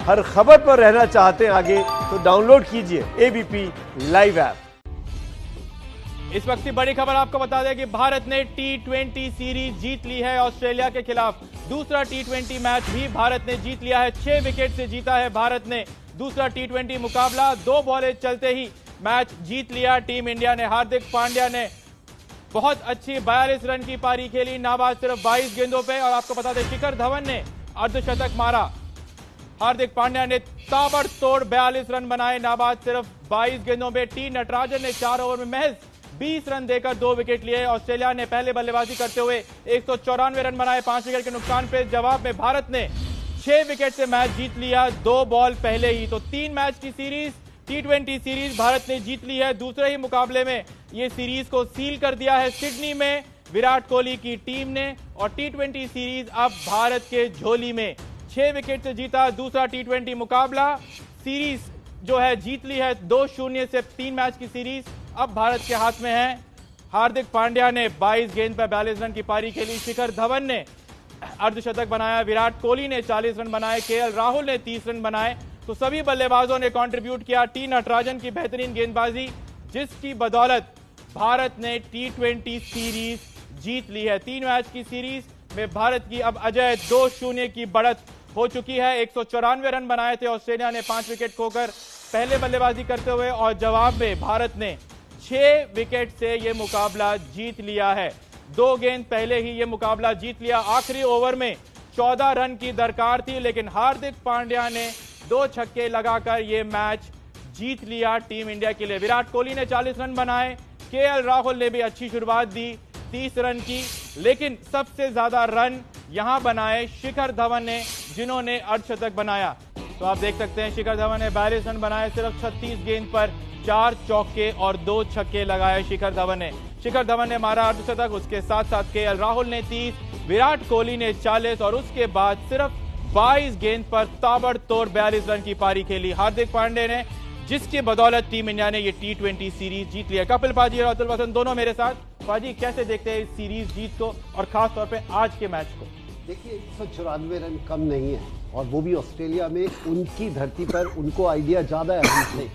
हर खबर पर रहना चाहते हैं आगे तो डाउनलोड कीजिए एबीपी लाइव ऐप। इस वक्त की बड़ी खबर आपको बता दें कि भारत ने T20 सीरीज जीत ली है ऑस्ट्रेलिया के खिलाफ। दूसरा T20 मैच भी भारत ने जीत लिया है। 6 विकेट से जीता है भारत ने दूसरा T20 मुकाबला। 2 बॉलें चलते ही मैच जीत लिया टीम इंडिया ने। हार्दिक पांड्या ने बहुत अच्छी 42 रन की पारी खेली, नाबाद सिर्फ 22 गेंदों पे। और आपको बता दें शिखर धवन ने अर्धशतक मारा। हार्दिक पांड्या ने ताबड़तोड़ 42 रन बनाए, नाबाद सिर्फ 22 गेंदों पे। टी नटराजन ने 4 ओवर में महज 20 रन देकर 2 विकेट लिए। ऑस्ट्रेलिया ने पहले बल्लेबाजी करते हुए 194 रन बनाए 5 विकेट के नुकसान पे। जवाब में भारत ने 6 विकेट से मैच जीत लिया 2 बॉल पहले ही। तो 3 मैच की सीरीज T20 सीरीज भारत ने जीत ली है। दूसरे ही मुकाबले में ये सीरीज को सील कर दिया है सिडनी में विराट कोहली की टीम ने। और T20 सीरीज अब भारत के झोली में। 6 विकेट से जीता दूसरा T20 मुकाबला। सीरीज जो है जीत ली है 2-0 से। 3 मैच की सीरीज अब भारत के हाथ में है। हार्दिक पांड्या ने 22 गेंद पर 42 रन की पारी खेली। शिखर धवन ने अर्धशतक बनाया। विराट कोहली ने 40 रन बनाए। KL राहुल ने 30 रन बनाए। तो सभी बल्लेबाजों ने कंट्रीब्यूट किया। टी नटराजन की बेहतरीन गेंदबाजी जिसकी बदौलत भारत ने T20 सीरीज जीत ली है। 3 मैच की सीरीज में भारत की अब अजय 2-0 की बढ़त हो चुकी है। 194 रन बनाए थे ऑस्ट्रेलिया ने 5 विकेट खोकर पहले बल्लेबाजी करते हुए। और जवाब में भारत ने 6 विकेट से यह मुकाबला जीत लिया है। 2 गेंद पहले ही यह मुकाबला जीत लिया। आखिरी ओवर में 14 रन की दरकार थी, लेकिन हार्दिक पांड्या ने 2 छक्के लगाकर यह मैच जीत लिया टीम इंडिया के लिए। विराट कोहली ने 40 रन बनाए। KL राहुल ने भी अच्छी शुरुआत दी 30 रन की, लेकिन सबसे ज्यादा रन यहां बनाए शिखर धवन ने जिन्होंने अर्धशतक बनाया। तो आप देख सकते हैं शिखर धवन ने 42 रन बनाए सिर्फ 36 गेंद पर। 4 चौके और 2 छक्के लगाए शिखर धवन ने। शिखर धवन ने मारा अर्धशतक, उसके साथ साथ KL राहुल ने 30, विराट कोहली ने 40 और उसके बाद सिर्फ 22 गेंद पर ताबड़तोड़ 42 रन की पारी खेली हार्दिक पांड्या ने, जिसकी बदौलत टीम इंडिया ने ये T20 सीरीज जीत लिया। कपिल पाजी और अतुल वासन दोनों मेरे साथ। पाजी, कैसे देखते हैं इस सीरीज जीत को और खास तौर पे आज के मैच को? देखिए 194 रन कम नहीं है, और वो भी ऑस्ट्रेलिया में उनकी धरती पर। उनको आइडिया ज़्यादा है हमसे।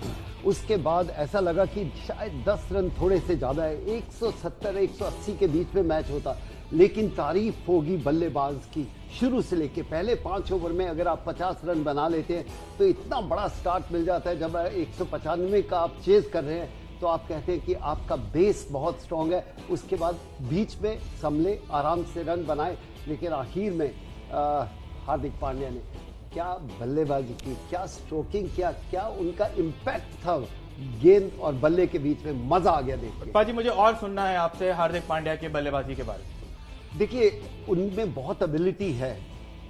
उसके बाद ऐसा लगा कि शायद 10 रन थोड़े से ज़्यादा है। 170-180 के बीच में मैच होता, लेकिन तारीफ होगी बल्लेबाज की। शुरू से लेके पहले 5 ओवर में अगर आप 50 रन बना लेते हैं तो इतना बड़ा स्टार्ट मिल जाता है। जब 195 का आप चेज कर रहे हैं तो आप कहते हैं कि आपका बेस बहुत स्ट्रांग है। उसके बाद बीच में संभले, आराम से रन बनाए, लेकिन आखिर में हार्दिक पांड्या ने क्या बल्लेबाजी की, क्या स्ट्रोकिंग किया, क्या उनका इम्पैक्ट था गेंद और बल्ले के बीच में। मजा आ गया देख के। पाजी, मुझे और सुनना है आपसे हार्दिक पांड्या के बल्लेबाजी के बारे में। देखिए उनमें बहुत एबिलिटी है,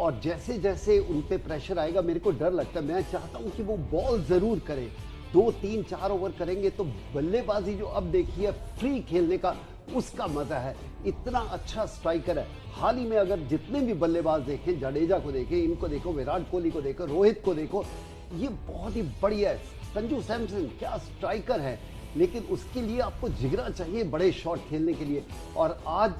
और जैसे जैसे उन पे प्रेशर आएगा मेरे को डर लगता है। मैं चाहता हूं कि वो बॉल जरूर करें। 2, 3, 4 ओवर करेंगे तो बल्लेबाजी जो अब देखिए फ्री खेलने का उसका मजा है। इतना अच्छा स्ट्राइकर है। हाल ही में अगर जितने भी बल्लेबाज देखें, जडेजा को देखें, इनको देखो, विराट कोहली को देखो, रोहित को देखो, ये बहुत ही बढ़िया है। संजू सैमसन क्या स्ट्राइकर है, लेकिन उसके लिए आपको जिगरा चाहिए बड़े शॉट खेलने के लिए। और आज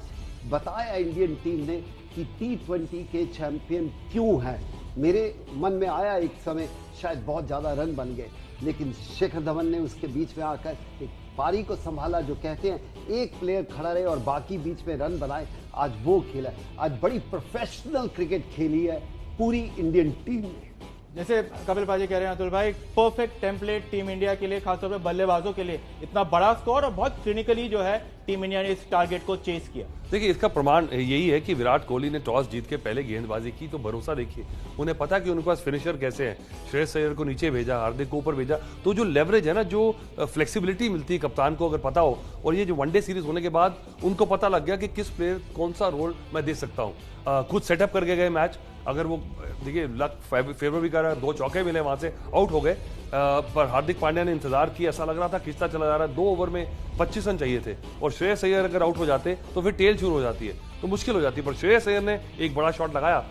बताया इंडियन टीम ने कि T20 के चैंपियन क्यों हैं। मेरे मन में आया एक समय शायद बहुत ज़्यादा रन बन गए, लेकिन शिखर धवन ने उसके बीच में आकर एक पारी को संभाला। जो कहते हैं एक प्लेयर खड़ा रहे और बाकी बीच में रन बनाए, आज वो खेला। आज बड़ी प्रोफेशनल क्रिकेट खेली है पूरी इंडियन टीम ने। जैसे कपिल पाजी कह रहे हैं अतुल भाई, परफेक्ट टेम्पलेट टीम इंडिया के लिए, खासतौर पे बल्लेबाजों के लिए। इतना बड़ा स्कोर और बहुत क्लिनिकली जो है टीम इंडिया ने इस टारगेट को चेस किया। देखिए इसका प्रमाण यही है कि विराट कोहली ने टॉस जीत के पहले गेंदबाजी की, तो भरोसा देखिए। उन्हें पता कि उनके पास फिनिशर कैसे हैं। श्रेयस अय्यर को नीचे भेजा, हार्दिक को ऊपर भेजा। तो जो लेवरेज है ना, जो फ्लेक्सिबिलिटी मिलती है कप्तान को अगर पता हो, और ये जो वनडे सीरीज होने के बाद उनको पता लग गया कि किस प्लेयर कौन सा रोल मैं दे सकता हूँ। खुद सेटअप करके गए मैच। अगर वो देखिए लक फेवर भी कर रहा है, 2 चौके मिले, वहां से आउट हो गए। पर हार्दिक पांड्या ने इंतजार किया, ऐसा लग रहा था खिंचता चला जा रहा है। 2 ओवर में 25 रन चाहिए थे, और श्रेयस अय्यर अगर आउट हो जाते तो फिर टेल शुरू हो जाती है, तो मुश्किल हो जाती है। पर श्रेयस अय्यर ने एक बड़ा शॉट लगाया।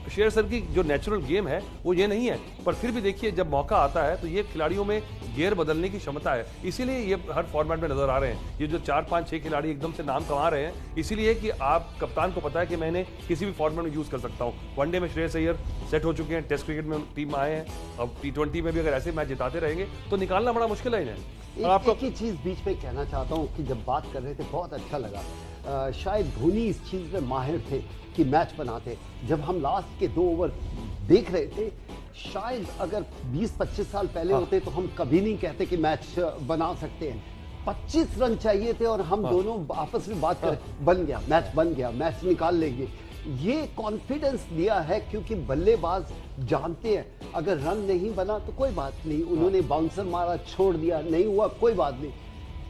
श्रेयस अय्यर की जो नेचुरल गेम है वो ये नहीं है, पर फिर भी देखिए जब मौका आता है तो ये खिलाड़ियों में गियर बदलने की क्षमता है, इसीलिए ये हर फॉर्मेट में नजर आ रहे हैं। ये जो 4, 5, 6 खिलाड़ी एकदम से नाम कमा रहे हैं, इसीलिए कि आप कप्तान को पता है कि मैंने किसी भी फॉर्मेट में यूज कर सकता हूँ। वनडे में श्रेयस अय्यर सेट हो चुके हैं, टेस्ट क्रिकेट में टीम में आए हैं, अब T20 में भी अगर ऐसे मैच जिताते रहेंगे तो निकालना बड़ा मुश्किल है इन्हें। एक ही चीज बीच में कहना चाहता हूँ कि जब बात कर रहे थे बहुत अच्छा लगा, शायद धोनी इस चीज में माहिर थे कि मैच बनाते। जब हम लास्ट के 2 ओवर देख रहे थे, शायद अगर 20-25 साल पहले होते तो हम कभी नहीं कहते कि मैच बना सकते हैं। 25 रन चाहिए थे और हम दोनों आपस में बात कर बन गया, मैच बन गया, मैच निकाल लेंगे। ये कॉन्फिडेंस दिया है क्योंकि बल्लेबाज जानते हैं अगर रन नहीं बना तो कोई बात नहीं, उन्होंने बाउंसर मारा, छोड़ दिया, नहीं हुआ कोई बात नहीं।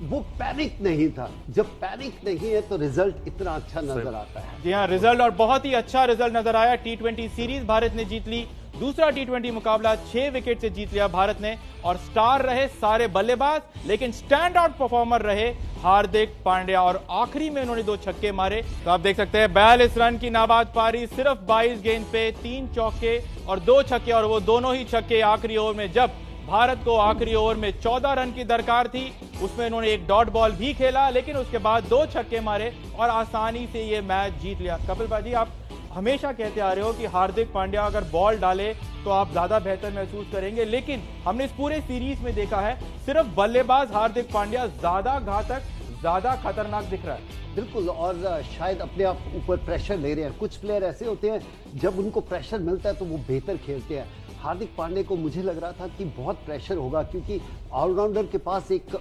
वो पैनिक नहीं था। जब पैनिक नहीं है तो रिजल्ट इतना अच्छा नजर आता है। जी हाँ, रिजल्ट और बहुत ही अच्छा रिजल्ट नजर आया। T20 सीरीज भारत ने जीत ली, दूसरा T20 मुकाबला 6 विकेट से जीत लिया भारत ने, और स्टार रहे सारे बल्लेबाज, लेकिन स्टैंड आउट परफॉर्मर रहे हार्दिक पांड्या, और आखिरी में उन्होंने 2 छक्के मारे। तो आप देख सकते हैं 42 रन की नाबाद पारी, सिर्फ 22 गेंद पे 3 चौके और 2 छक्के, और वो दोनों ही छक्के आखिरी ओवर में, जब भारत को आखिरी ओवर में 14 रन की दरकार थी, उसमें उन्होंने एक डॉट बॉल भी खेला, लेकिन उसके बाद 2 छक्के मारे और आसानी से ये मैच जीत लिया। कपिल भाई, आप हमेशा कहते आ रहे हो कि हार्दिक पांड्या अगर बॉल डाले तो आप ज्यादा बेहतर महसूस करेंगे, लेकिन हमने इस पूरे सीरीज में देखा है सिर्फ बल्लेबाज हार्दिक पांड्या ज्यादा घातक, ज्यादा खतरनाक दिख रहा है। बिल्कुल, और शायद अपने आप ऊपर प्रेशर ले रहे हैं। कुछ प्लेयर ऐसे होते हैं जब उनको प्रेशर मिलता है तो वो बेहतर खेलते हैं। हार्दिक पांड्या को मुझे लग रहा था कि बहुत प्रेशर होगा क्योंकि ऑलराउंडर के पास एक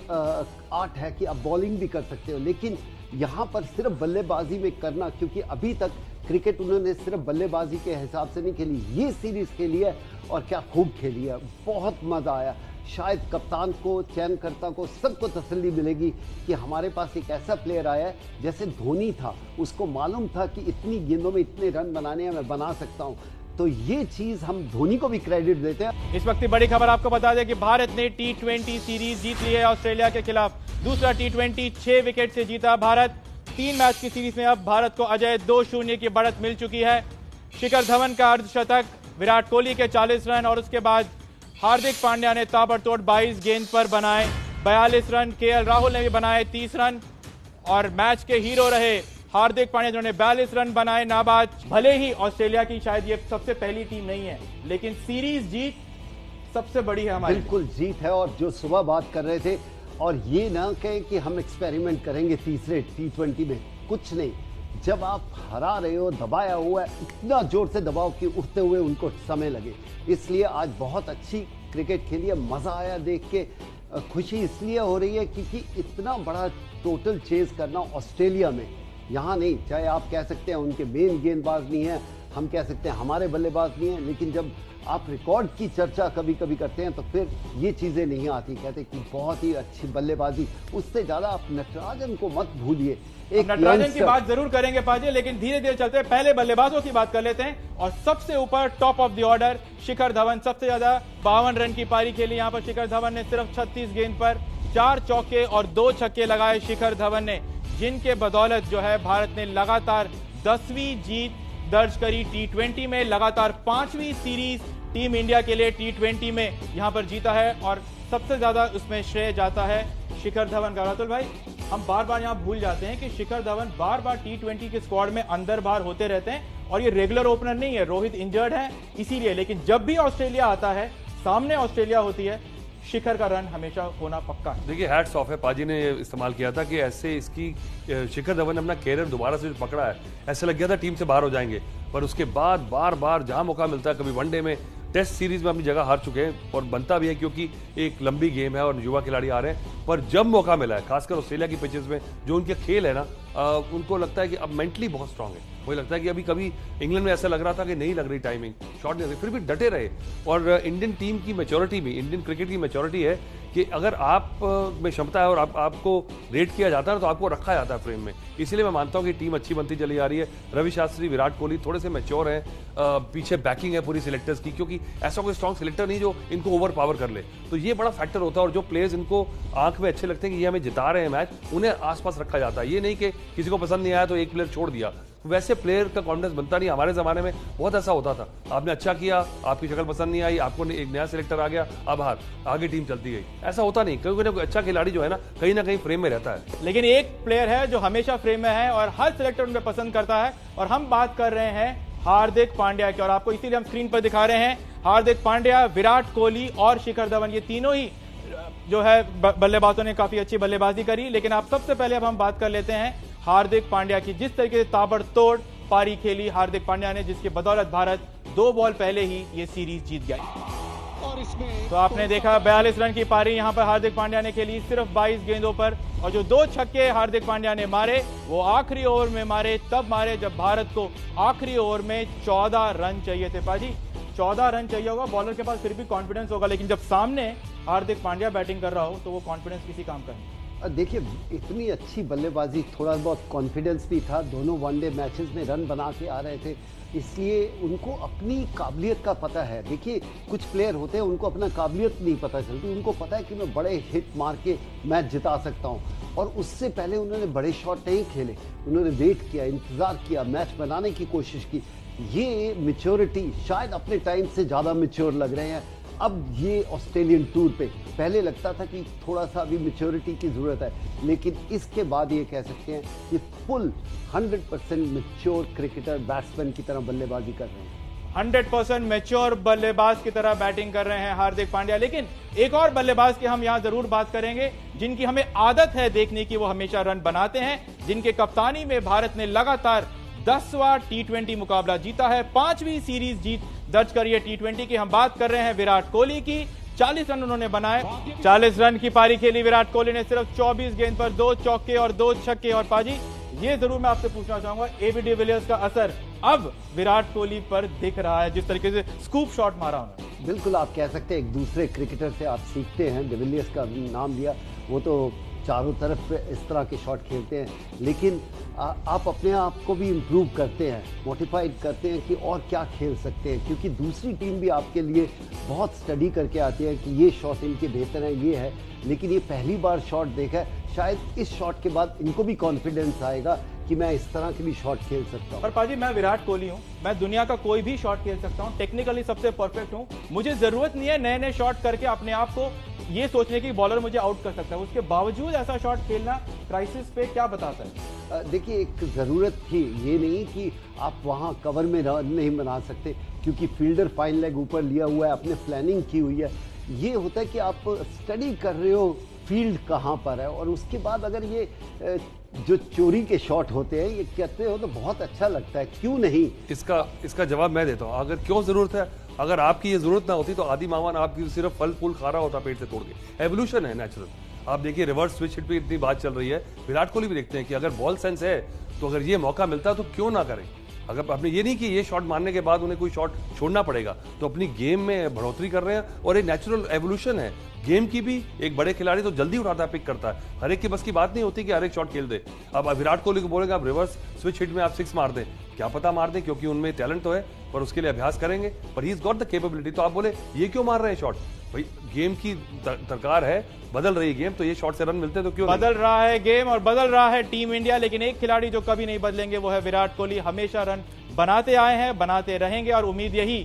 आर्ट है कि आप बॉलिंग भी कर सकते हो, लेकिन यहाँ पर सिर्फ बल्लेबाजी में करना, क्योंकि अभी तक क्रिकेट उन्होंने सिर्फ बल्लेबाजी के हिसाब से नहीं खेली, ये सीरीज खेली है और क्या खूब खेली है, बहुत मजा आया। शायद कप्तान को, चयनकर्ता को, सबको तसल्ली मिलेगी कि हमारे पास एक ऐसा प्लेयर आया है, जैसे धोनी था, उसको मालूम था कि इतनी गेंदों में इतने रन बनाने हैं, मैं बना सकता हूं। तो ये चीज हम धोनी को भी क्रेडिट देते हैं। इस वक्त की बड़ी खबर आपको बता दें कि भारत ने T20 सीरीज जीत ली है ऑस्ट्रेलिया के खिलाफ। दूसरा T20 6 विकेट से जीता भारत। 3 मैच की सीरीज में अब भारत को अजय 2-0 की बढ़त मिल चुकी है। शिखर धवन का अर्धशतक, विराट कोहली के 40 रन, और उसके बाद हार्दिक पांड्या ने ताबड़तोड़ 22 गेंद पर बनाए 42 रन। KL राहुल ने भी बनाए 30 रन, और मैच के हीरो रहे हार्दिक पांड्या, जिन्होंने 42 रन बनाए नाबाद। भले ही ऑस्ट्रेलिया की शायद ये सबसे पहली टीम नहीं है, लेकिन सीरीज जीत सबसे बड़ी है हमारी। बिल्कुल जीत है। और जो सुबह बात कर रहे थे, और ये ना कहें कि हम एक्सपेरिमेंट करेंगे तीसरे T20 में, कुछ नहीं। जब आप हरा रहे हो, दबाया हुआ है, इतना जोर से दबाओ कि उठते हुए उनको समय लगे। इसलिए आज बहुत अच्छी क्रिकेट खेली है, मजा आया देख के। खुशी इसलिए हो रही है क्योंकि इतना बड़ा टोटल चेज करना ऑस्ट्रेलिया में, यहाँ नहीं। चाहे आप कह सकते हैं उनके मेन गेंदबाज नहीं है, हम कह सकते हैं हमारे बल्लेबाज नहीं है, लेकिन जब आप रिकॉर्ड की चर्चा कभी कभी करते हैं तो फिर ये चीजें नहीं आती। कहते कि बहुत ही अच्छी बल्लेबाजी। उससे ज्यादा आप नटराजन को मत भूलिए। एक नटराजन की बात जरूर करेंगे पाजी, लेकिन धीरे धीरे चलते हैं, पहले बल्लेबाजों की बात कर लेते हैं। और सबसे ऊपर top of the order Shikhar Dhawan, सबसे ज्यादा 52 रन की पारी खेली यहाँ पर शिखर धवन ने। सिर्फ 36 गेंद पर 4 चौके और 2 छक्के लगाए शिखर धवन ने, जिनके बदौलत जो है भारत ने लगातार 10वीं जीत दर्ज करी T20 में। लगातार 5वीं सीरीज टीम इंडिया के लिए T20 में यहां पर जीता है, और सबसे ज्यादा उसमें श्रेय जाता है शिखर धवन का। रातुल भाई, हम बार बार यहां भूल जाते हैं कि शिखर धवन बार बार T20 के स्क्वाड में अंदर बाहर होते रहते हैं, और ये रेगुलर ओपनर नहीं है। रोहित इंजर्ड है इसीलिए, लेकिन जब भी ऑस्ट्रेलिया आता है, सामने ऑस्ट्रेलिया होती है, शिखर का रन हमेशा होना पक्का है। देखिए, हैट्स ऑफ है, पाजी ने इस्तेमाल किया था कि ऐसे इसकी शिखर धवन ने अपना कैरियर दोबारा से पकड़ा है। ऐसे लग गया था टीम से बाहर हो जाएंगे, पर उसके बाद बार बार जहां मौका मिलता है, कभी वनडे में, टेस्ट सीरीज में अपनी जगह हार चुके हैं, और बनता भी है क्योंकि एक लंबी गेम है और युवा खिलाड़ी आ रहे हैं। पर जब मौका मिला है, खासकर ऑस्ट्रेलिया की पिचेस में जो उनके खेल है ना, उनको लगता है कि अब मेंटली बहुत स्ट्रांग है। मुझे लगता है कि अभी कभी इंग्लैंड में ऐसा लग रहा था कि नहीं लग रही टाइमिंग, शॉट नहीं, फिर भी डटे रहे। और इंडियन टीम की मैच्योरिटी भी, इंडियन क्रिकेट की मैच्योरिटी है कि अगर आप में क्षमता है और आपको रेट किया जाता है तो आपको रखा जाता है फ्रेम में। इसलिए मैं मानता हूं कि टीम अच्छी बनती चली जा रही है। रवि शास्त्री, विराट कोहली थोड़े से मैच्योर हैं, पीछे बैकिंग है पूरी सिलेक्टर्स की, क्योंकि ऐसा कोई स्ट्रॉन्ग सिलेक्टर नहीं जो इनको ओवर पावर कर ले, तो ये बड़ा फैक्टर होता है। और जो प्लेयर्स इनको आंख में अच्छे लगते हैं कि ये हमें जिता रहे हैं मैच, उन्हें आसपास रखा जाता है। ये नहीं कि किसी को पसंद नहीं आया तो एक प्लेयर छोड़ दिया। वैसे प्लेयर का कॉन्फिडेंस बनता नहीं। हमारे जमाने में बहुत ऐसा होता था, आपने अच्छा किया, आपकी शक्ल पसंद नहीं आई, आपको एक नया सिलेक्टर आ गया, अब हार, आगे टीम चलती गई। ऐसा होता नहीं, क्योंकि कोई अच्छा खिलाड़ी जो है ना कहीं ना कहीं फ्रेम में रहता है। लेकिन एक प्लेयर है जो हमेशा फ्रेम में है और हर सिलेक्टर उनमें पसंद करता है, और हम बात कर रहे हैं हार्दिक पांड्या की। और आपको इसीलिए हम स्क्रीन पर दिखा रहे हैं हार्दिक पांड्या, विराट कोहली और शिखर धवन, ये तीनों ही जो है बल्लेबाजों ने काफी अच्छी बल्लेबाजी करी। लेकिन आप सबसे पहले अब हम बात कर लेते हैं हार्दिक पांड्या की। जिस तरीके से ताबड़तोड़ पारी खेली हार्दिक पांड्या ने, जिसकी बदौलत भारत 2 बॉल पहले ही ये सीरीज जीत गई। तो आपने देखा 42 रन की पारी यहां पर हार्दिक पांड्या ने खेली सिर्फ 22 गेंदों पर, और जो 2 छक्के हार्दिक पांड्या ने मारे वो आखिरी ओवर में मारे, तब मारे जब भारत को आखिरी ओवर में 14 रन चाहिए थे। पाजी 14 रन चाहिए होगा, बॉलर के पास फिर भी कॉन्फिडेंस होगा, लेकिन जब सामने हार्दिक पांड्या बैटिंग कर रहा हो तो वो कॉन्फिडेंस किसी काम का नहीं। देखिए इतनी अच्छी बल्लेबाजी, थोड़ा बहुत कॉन्फिडेंस भी था, दोनों वनडे मैचेस में रन बना के आ रहे थे, इसलिए उनको अपनी काबिलियत का पता है। देखिए कुछ प्लेयर होते हैं उनको अपना काबिलियत नहीं पता चलती, उनको पता है कि मैं बड़े हिट मार के मैच जिता सकता हूं, और उससे पहले उन्होंने बड़े शॉट नहीं खेले, उन्होंने वेट किया, इंतजार किया, मैच बनाने की कोशिश की। ये मैच्योरिटी शायद अपने टाइम से ज़्यादा मैच्योर लग रहे हैं अब ये ऑस्ट्रेलियन टूर पे। पहले लगता था कि थोड़ा सा अभी मैच्योरिटी की ज़रूरत है, लेकिन इसके बाद ये कह सकते हैं कि फुल 100% मैच्योर क्रिकेटर बैट्समैन की तरह बल्लेबाजी कर रहे हैं। 100% मैच्योर बल्लेबाज की तरह बैटिंग कर रहे हैं हार्दिक पांड्या। लेकिन एक और बल्लेबाज की हम यहां जरूर बात करेंगे, जिनकी हमें आदत है देखने की, वो हमेशा रन बनाते हैं, जिनके कप्तानी में भारत ने लगातार 10वां T20 मुकाबला जीता है, 5वीं सीरीज जीत दर्ज करी है T20 की। हम बात कर रहे हैं विराट कोहली की। 40 रन उन्होंने बनाए, 40 रन की पारी खेली विराट कोहली ने, सिर्फ 24 गेंद पर 2 चौके और 2 छक्के। और पाजी ये जरूर मैं आपसे पूछना चाहूंगा, एबी डिविलियर्स का असर अब विराट कोहली पर दिख रहा है, जिस तरीके से स्कूप शॉट मारा उन्होंने। बिल्कुल आप कह सकते हैं एक दूसरे क्रिकेटर से आप सीखते हैं। डिविलियर्स का नाम लिया, वो तो चारों तरफ इस तरह के शॉट खेलते हैं, लेकिन आप अपने आप को भी इम्प्रूव करते हैं, मोटिफाइड करते हैं कि और क्या खेल सकते हैं, क्योंकि दूसरी टीम भी आपके लिए बहुत स्टडी करके आती है कि ये शॉट इनके बेहतर है, ये है। लेकिन ये पहली बार शॉट देखा है, शायद इस शॉट के बाद इनको भी कॉन्फिडेंस आएगा कि मैं इस तरह के भी शॉट खेल सकता हूँ। पर पाजी मैं विराट कोहली हूँ, मैं दुनिया का कोई भी शॉट खेल सकता हूँ, टेक्निकली सबसे परफेक्ट हूँ, मुझे जरूरत नहीं है नए नए शॉट करके अपने आप को ये सोचने की बॉलर मुझे आउट कर सकता है। उसके बावजूद ऐसा शॉट खेलना क्राइसिस पे क्या बताता है? देखिए एक ज़रूरत थी, ये नहीं कि आप वहाँ कवर में रन नहीं बना सकते, क्योंकि फील्डर फाइन लेग ऊपर लिया हुआ है, आपने प्लानिंग की हुई है। ये होता है कि आप स्टडी कर रहे हो फील्ड कहाँ पर है, और उसके बाद अगर ये जो चोरी के शॉट होते हैं ये कहते हो तो बहुत अच्छा लगता है, क्यों नहीं? इसका जवाब मैं देता हूँ। अगर क्यों जरूरत है, अगर आपकी ये जरूरत ना होती तो आदि मामान आपकी सिर्फ फल फूल खा रहा होता पेट से तोड़ के। एवोल्यूशन है नेचुरल। आप देखिए रिवर्स स्विच हिट पे इतनी बात चल रही है, विराट कोहली भी देखते हैं कि अगर बॉल सेंस है तो अगर ये मौका मिलता है तो क्यों ना करें। अगर आपने ये नहीं कि ये शॉट मारने के बाद उन्हें कोई शॉट छोड़ना पड़ेगा, तो अपनी गेम में बढ़ोतरी कर रहे हैं, और एक नेचुरल एवोल्यूशन है गेम की भी। एक बड़े खिलाड़ी तो जल्दी उठाता है, पिक करता है, हर एक की बस की बात नहीं होती कि हर एक शॉट खेल दे। अब विराट कोहली को बोलेंगे आप रिवर्स स्विच हिट में आप 6 मार दें, क्या पता मार दें, क्योंकि उनमें टैलेंट तो है, पर उसके लिए अभ्यास करेंगे, पर he is got the capability. तो आप बोले ये क्यों मार रहे हैं शॉट, भाई गेम की दरकार है, बदल रही है गेम, तो ये शॉट से रन मिलते हैं तो क्यों बदल रहा है गेम और बदल रहा है टीम इंडिया। लेकिन एक खिलाड़ी जो कभी नहीं बदलेंगे वो है विराट कोहली। हमेशा रन बनाते आए हैं, बनाते रहेंगे, और उम्मीद यही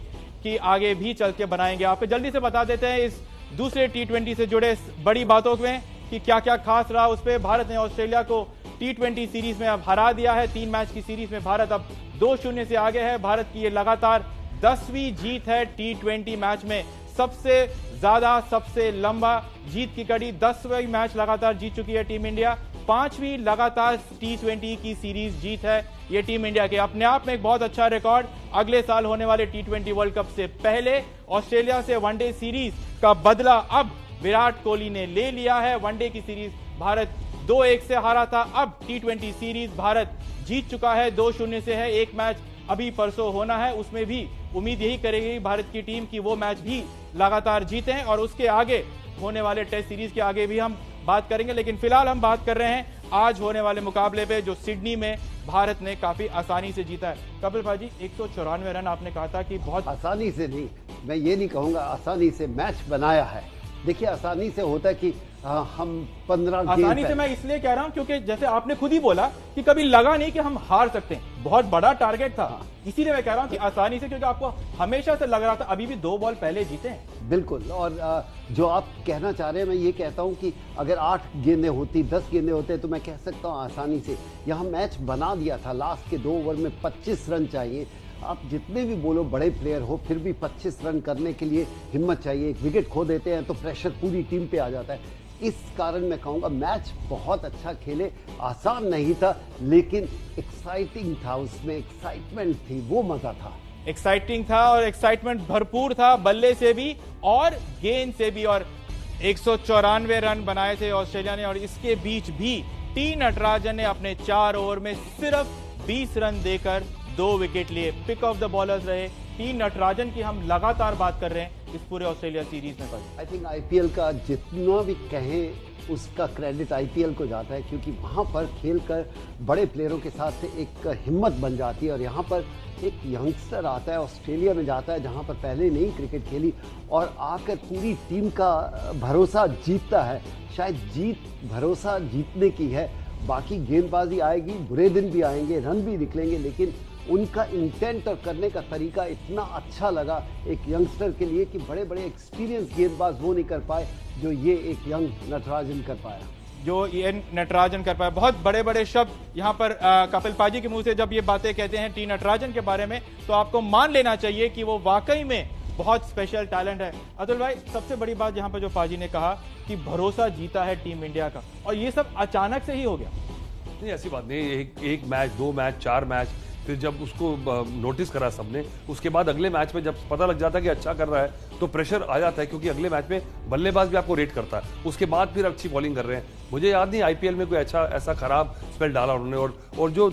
कि आगे भी चल के बनाएंगे। आपको जल्दी से बता देते हैं इस दूसरे T20 से जुड़े बड़ी बातों में कि क्या क्या खास रहा उस पर। भारत ने ऑस्ट्रेलिया को T20 सीरीज में अब हरा दिया है। 3 मैच की सीरीज में भारत अब 2-0 से आगे है। भारत की ये लगातार 10वीं जीत है T20 मैच में, सबसे ज्यादा सबसे लंबा जीत की कड़ी। 10वें मैच लगातार जीत चुकी है टीम इंडिया, 5वीं लगातार T20 की सीरीज जीत है ये टीम इंडिया के। अपने आप में एक बहुत अच्छा रिकॉर्ड। अगले साल होने वाले T20 वर्ल्ड कप से पहले ऑस्ट्रेलिया से वनडे सीरीज का बदला अब विराट कोहली ने ले लिया है। वनडे की सीरीज भारत 2-1 से हारा था, अब T20 सीरीज भारत जीत चुका है, 2-0 से है। एक मैच अभी परसों होना है, उसमें भी उम्मीद यही करेगी भारत की टीम की वो मैच भी लगातार जीतें, और उसके आगे होने वाले टेस्ट सीरीज के आगे भी हम बात करेंगे। लेकिन फिलहाल हम बात कर रहे हैं आज होने वाले मुकाबले पे, जो सिडनी में भारत ने काफी आसानी से जीता है। कपिल भाई जी 194 रन आपने कहा था कि बहुत आसानी से नहीं, मैं ये नहीं कहूंगा आसानी से मैच बनाया है। देखिए आसानी से होता है कि हम 15 आसानी से मैं इसलिए कह रहा हूं क्योंकि जैसे आपने खुद ही बोला कि कभी लगा नहीं कि हम हार सकते हैं। बहुत बड़ा टारगेट था, इसीलिए मैं कह रहा हूं कि आसानी से, क्योंकि आपको हमेशा से लग रहा था अभी भी 2 बॉल पहले जीते हैं। बिल्कुल, और जो आप कहना चाह रहे हैं, मैं ये कहता हूं कि अगर 8 गेंदें होती, 10 गेंदें होते तो मैं कह सकता हूं आसानी से यहाँ मैच बना दिया था। लास्ट के 2 ओवर में 25 रन चाहिए। आप जितने भी बोलो बड़े प्लेयर हो, फिर भी 25 रन करने के लिए हिम्मत चाहिए। एक विकेट खो देते हैं तो प्रेशर पूरी टीम पे आ जाता है। इस कारण मैं कहूँगा मैच बहुत अच्छा खेले, आसान नहीं था लेकिन एक्साइटिंग था, उसमें एक्साइटमेंट थी, वो मजा था। एक्साइटिंग था और एक्साइटमेंट भरपूर था, बल्ले से भी और गेंद से भी। और 194 रन बनाए थे ऑस्ट्रेलिया ने, और इसके बीच भी टी नटराजन ने अपने 4 ओवर में सिर्फ 20 रन देकर 2 विकेट लिए। पिक ऑफ द बॉलर्स रहे टी नटराजन की। हम लगातार बात कर रहे हैं इस पूरे ऑस्ट्रेलिया सीरीज में। आई थिंक आईपीएल का जितना भी कहें उसका क्रेडिट आईपीएल को जाता है, क्योंकि वहाँ पर खेलकर बड़े प्लेयरों के साथ एक हिम्मत बन जाती है। और यहाँ पर एक यंगस्टर आता है, ऑस्ट्रेलिया में जाता है जहाँ पर पहले नहीं क्रिकेट खेली, और आकर पूरी टीम का भरोसा जीतता है। शायद जीत भरोसा जीतने की है, बाकी गेंदबाजी आएगी, बुरे दिन भी आएंगे, रन भी निकलेंगे, लेकिन उनका इंटेंट और करने का तरीका इतना अच्छा लगा एक यंगस्टर के लिए कि बड़े बड़े एक्सपीरियंस गेंदबाज वो नहीं कर पाए जो ये एक यंग नटराजन कर पाया, जो ये नटराजन कर पाया। बहुत बड़े बड़े शब्द यहाँ पर कपिल पाजी के मुंह से जब ये बातें कहते हैं टी नटराजन के बारे में, तो आपको मान लेना चाहिए कि वो वाकई में बहुत स्पेशल टैलेंट है। अतुल भाई, सबसे बड़ी बात यहाँ पर जो पाजी ने कहा कि भरोसा जीता है टीम इंडिया का, और ये सब अचानक से ही हो गया। नहीं, ऐसी बात नहीं। एक मैच, 2 मैच, 4 मैच, फिर जब उसको नोटिस करा सबने, उसके बाद अगले मैच में जब पता लग जाता है कि अच्छा कर रहा है तो प्रेशर आ जाता है, क्योंकि अगले मैच में बल्लेबाज भी आपको रेट करता है। उसके बाद फिर अच्छी बॉलिंग कर रहे हैं। मुझे याद नहीं आईपीएल में कोई ऐसा खराब स्पेल डाला उन्होंने, और जो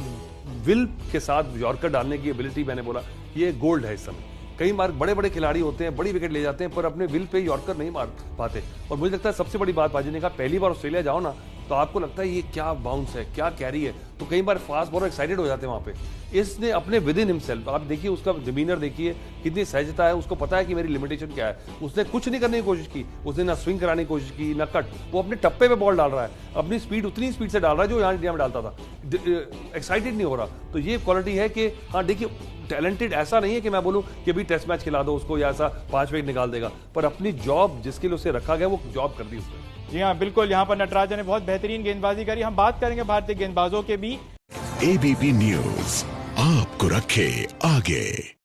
विल के साथ यॉर्कर डालने की एबिलिटी, मैंने बोला ये गोल्ड है इस समय। कई बार बड़े बड़े खिलाड़ी होते हैं, बड़ी विकेट ले जाते हैं, पर अपने विल पे यॉर्कर नहीं मार पाते। और मुझे लगता है सबसे बड़ी बात बाजी ने कहा, पहली बार ऑस्ट्रेलिया जाओ ना तो आपको लगता है ये क्या बाउंस है, क्या कैरी है, तो कई बार फास्ट बॉलर एक्साइटेड हो जाते हैं वहां पे। इसने अपने विद इन हिमसेल्फ, आप देखिए उसका डिमीनर देखिए, कितनी सहजता है, उसको पता है कि मेरी लिमिटेशन क्या है। उसने कुछ नहीं करने की कोशिश की, उसने ना स्विंग कराने की कोशिश की, ना कट, वो अपने टप्पे पे बॉल डाल रहा है, अपनी स्पीड उतनी स्पीड से डाल रहा है जो यहाँ इंडिया में डालता था। एक्साइटेड नहीं हो रहा, तो ये क्वालिटी है कि हाँ देखिए, टैलेंटेड ऐसा नहीं है कि मैं बोलूं कि अभी टेस्ट मैच खिला दो उसको या ऐसा 5 विकेट निकाल देगा, पर अपनी जॉब जिसके लिए उसे रखा गया वो जॉब कर दी उसने। जी हाँ, बिल्कुल, यहाँ पर नटराजन ने बहुत बेहतरीन गेंदबाजी करी। हम बात करेंगे भारतीय गेंदबाजों के भी। एबीपी न्यूज आपको रखे आगे।